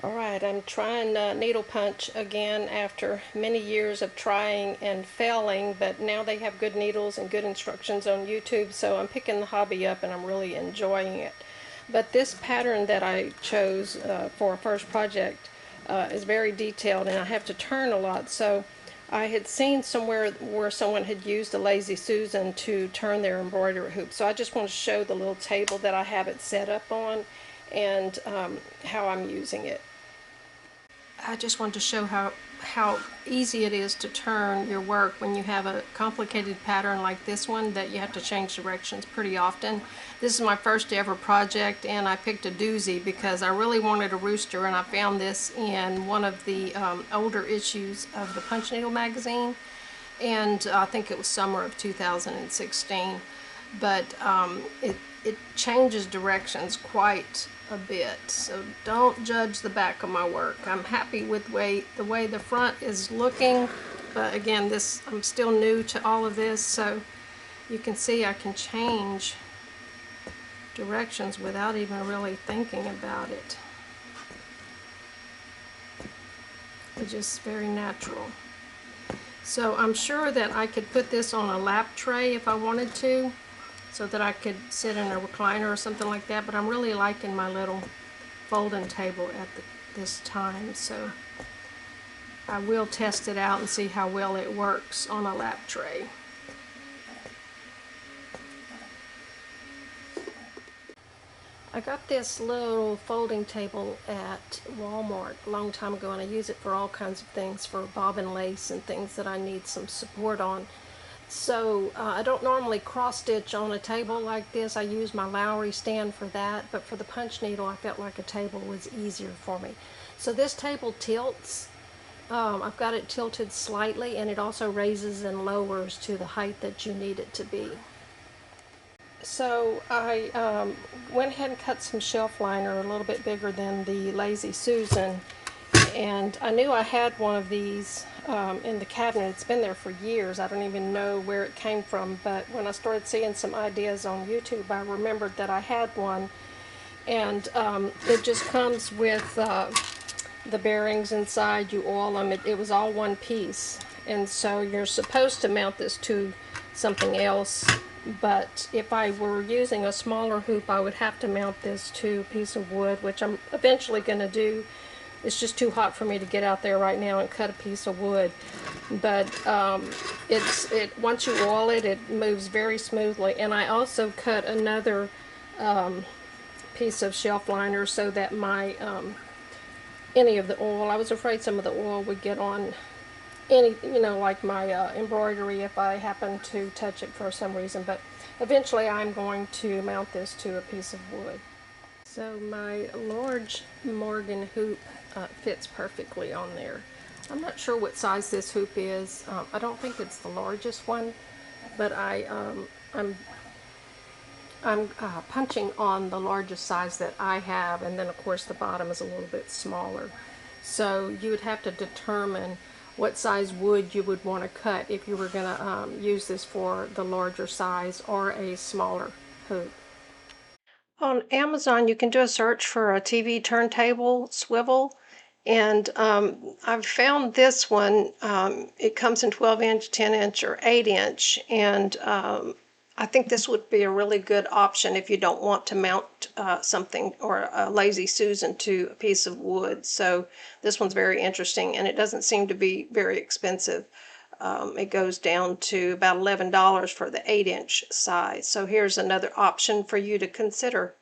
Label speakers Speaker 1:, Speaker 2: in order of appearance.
Speaker 1: Alright, I'm trying needle punch again after many years of trying and failing, but now they have good needles and good instructions on YouTube, so I'm picking the hobby up and I'm really enjoying it. But this pattern that I chose for a first project is very detailed, and I have to turn a lot, so I had seen somewhere where someone had used a Lazy Susan to turn their embroidery hoop, so I just want to show the little table that I have it set up on and how I'm using it. I just want to show how easy it is to turn your work when you have a complicated pattern like this one that you have to change directions pretty often. This is my first ever project, and I picked a doozy because I really wanted a rooster, and I found this in one of the older issues of the Punch Needle magazine, and I think it was summer of 2016. But it changes directions quite a bit, so don't judge the back of my work. I'm happy with the way the front is looking, but again, I'm still new to all of this, so you can see I can change directions without even really thinking about it. It's just very natural. So I'm sure that I could put this on a lap tray if I wanted to, so that I could sit in a recliner or something like that, but I'm really liking my little folding table at this time, so I will test it out and see how well it works on a lap tray. I got this little folding table at Walmart a long time ago, and I use it for all kinds of things, for bobbin lace and things that I need some support on. So I don't normally cross stitch on a table like this. I use my Lowry stand for that, but for the punch needle I felt like a table was easier for me. So this table tilts. I've got it tilted slightly, and it also raises and lowers to the height that you need it to be. So I went ahead and cut some shelf liner a little bit bigger than the Lazy Susan, and I knew I had one of these in the cabinet. It's been there for years. I don't even know where it came from, but when I started seeing some ideas on YouTube, I remembered that I had one, and it just comes with the bearings inside. You oil them. It was all one piece, and so you're supposed to mount this to something else, but if I were using a smaller hoop, I would have to mount this to a piece of wood, which I'm eventually going to do. It's just too hot for me to get out there right now and cut a piece of wood. But once you oil it, it moves very smoothly. And I also cut another piece of shelf liner so that my any of the oil, I was afraid some of the oil would get on any, like my embroidery if I happen to touch it for some reason. But eventually I'm going to mount this to a piece of wood. So my large Morgan hoop fits perfectly on there. I'm not sure what size this hoop is. I don't think it's the largest one, but I'm punching on the largest size that I have, and then of course the bottom is a little bit smaller. So you would have to determine what size wood you would want to cut if you were going to use this for the larger size or a smaller hoop. On Amazon, you can do a search for a TV turntable swivel, and I've found this one. It comes in 12-inch, 10-inch, or 8-inch, and I think this would be a really good option if you don't want to mount something or a Lazy Susan to a piece of wood. So this one's very interesting, and it doesn't seem to be very expensive. It goes down to about $11 for the 8-inch size. So here's another option for you to consider.